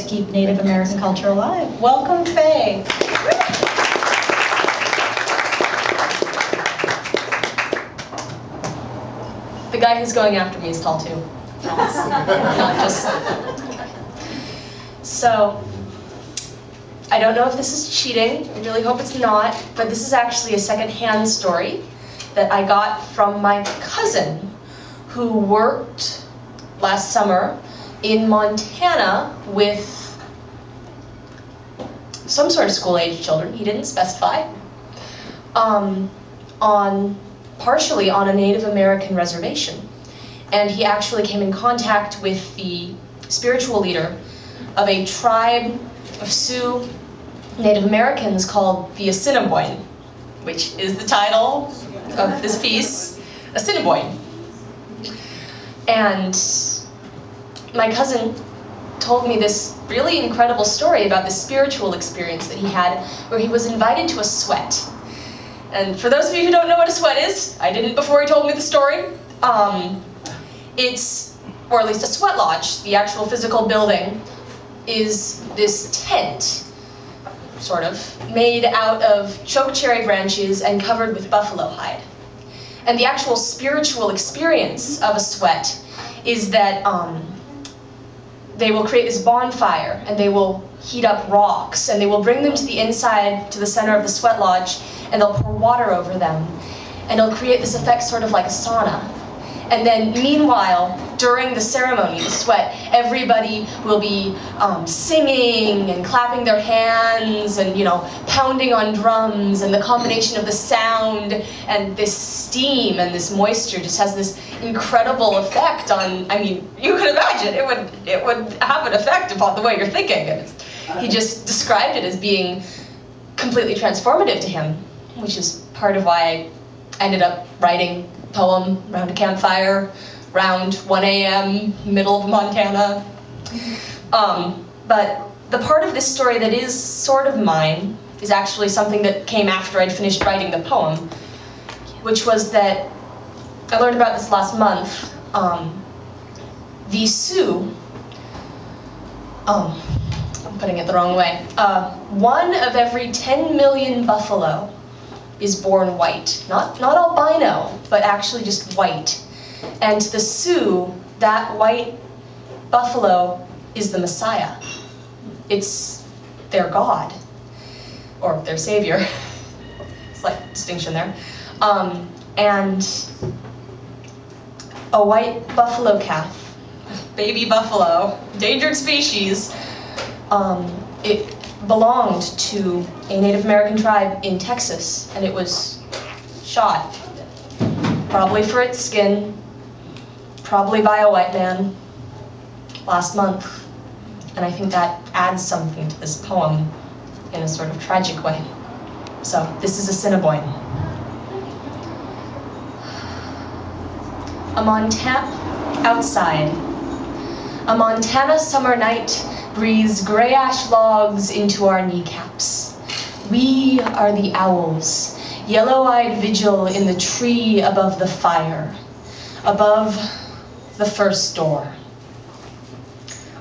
to keep Native American culture alive. Welcome, Faye. The guy who's going after me is tall too. Not just. So, I don't know if this is cheating. I really hope it's not. But this is actually a second-hand story that I got from my cousin, who worked last summer in Montana with some sort of school-age children. He didn't specify. Partially on a Native American reservation. And he actually came in contact with the spiritual leader of a tribe of Sioux Native Americans called the Assiniboine, which is the title of this piece, Assiniboine. And my cousin told me this really incredible story about this spiritual experience that he had where he was invited to a sweat. And for those of you who don't know what a sweat is, I didn't before he told me the story, or at least a sweat lodge, the actual physical building, is this tent, sort of, made out of chokecherry branches and covered with buffalo hide. And the actual spiritual experience of a sweat is that they will create this bonfire and they will heat up rocks and they will bring them to the inside, to the center of the sweat lodge, and they'll pour water over them. And it'll create this effect sort of like a sauna. And then meanwhile, during the ceremony, the sweat, everybody will be singing and clapping their hands and, you know, pounding on drums, and the combination of the sound and this steam and this moisture just has this incredible effect on, I mean, you can imagine, it would have an effect upon the way you're thinking. And he just described it as being completely transformative to him, which is part of why I ended up writing a poem around a campfire, around 1 a.m., middle of Montana. But the part of this story that is sort of mine is actually something that came after I'd finished writing the poem, which was that I learned about this last month. The Sioux, I'm putting it the wrong way. 1 of every 10 million buffalo is born white. Not albino, but actually just white. And to the Sioux, that white buffalo is the Messiah. It's their God, or their savior. Slight distinction there. And a white buffalo calf, baby buffalo, endangered species, it belonged to a Native American tribe in Texas, and it was shot, probably for its skin, probably by a white man, last month. And I think that adds something to this poem in a sort of tragic way. So this is Assiniboine. Outside. A Montana summer night breathes gray ash logs into our kneecaps. We are the owls, yellow-eyed vigil in the tree above the fire, above the first door.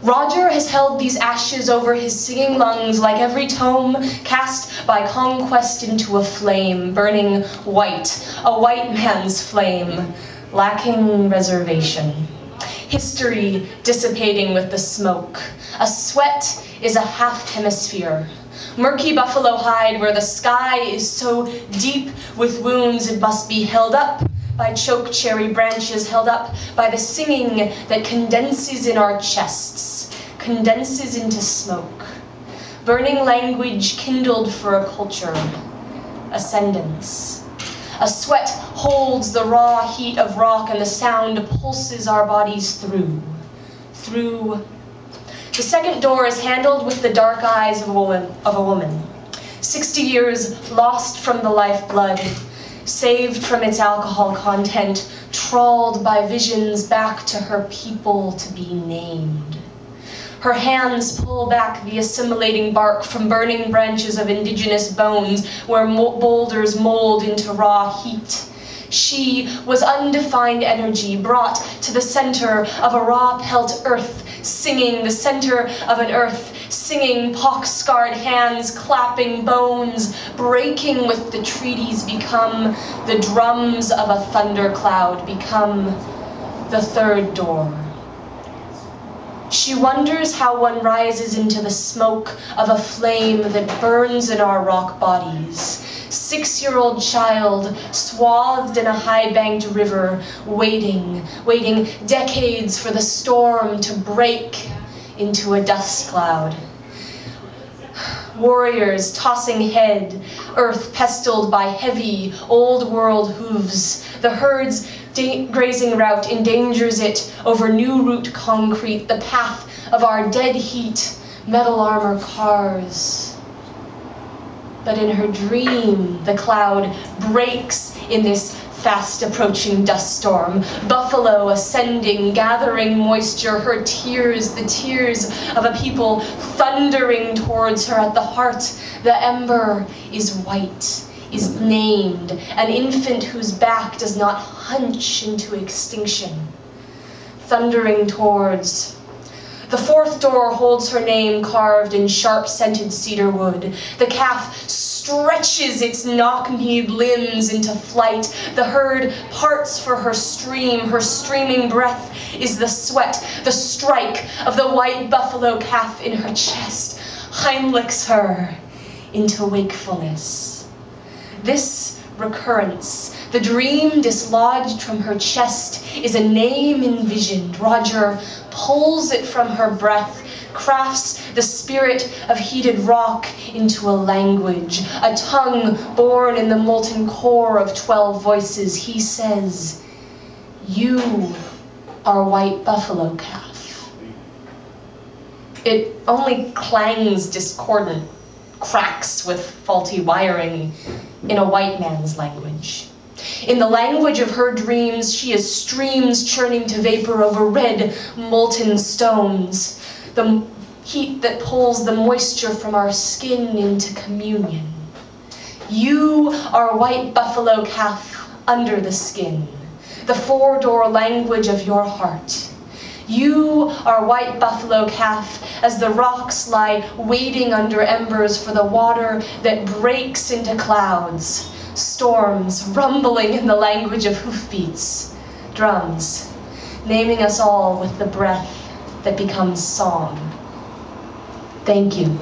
Roger has held these ashes over his singing lungs like every tome cast by conquest into a flame, burning white, a white man's flame, lacking reservation. History dissipating with the smoke. A sweat is a half hemisphere. Murky buffalo hide where the sky is so deep with wounds it must be held up by chokecherry branches, held up by the singing that condenses in our chests, condenses into smoke. Burning language kindled for a culture. Ascendance. A sweat holds the raw heat of rock and the sound pulses our bodies through. The second door is handled with the dark eyes of a woman. 60 years lost from the lifeblood, saved from its alcohol content, trawled by visions back to her people to be named. Her hands pull back the assimilating bark from burning branches of indigenous bones where boulders mold into raw heat. She was undefined energy brought to the center of a raw-pelt earth, singing the center of an earth, singing pock-scarred hands, clapping bones, breaking with the treaties, become the drums of a thundercloud, become the third door. She wonders how one rises into the smoke of a flame that burns in our rock bodies. 6-year-old child, swathed in a high-banked river, waiting decades for the storm to break into a dust cloud. Warriors tossing head, earth pestled by heavy, old-world hooves. The herd's grazing route endangers it over new route concrete, the path of our dead heat, metal armor cars. But in her dream, the cloud breaks in this fast-approaching dust storm. Buffalo ascending, gathering moisture, her tears, the tears of a people thundering towards her at the heart. The ember is white, is named, an infant whose back does not hunch into extinction. Thundering towards. The fourth door holds her name carved in sharp-scented cedar wood. The calf stretches its knock-kneed limbs into flight. The herd parts for her stream. Her streaming breath is the sweat, the strike of the white buffalo calf in her chest. Heimlichs her into wakefulness. This recurrence, the dream dislodged from her chest, is a name envisioned. Roger pulls it from her breath, crafts the spirit of heated rock into a language, a tongue born in the molten core of 12 voices. He says, "You are white buffalo calf." It only clangs discordant, cracks with faulty wiring in a white man's language. In the language of her dreams, she is streams churning to vapor over red, molten stones. The heat that pulls the moisture from our skin into communion. You are white buffalo calf under the skin, the four-door language of your heart. You are white buffalo calf as the rocks lie waiting under embers for the water that breaks into clouds. Storms rumbling in the language of hoofbeats, drums, naming us all with the breath that becomes song. Thank you.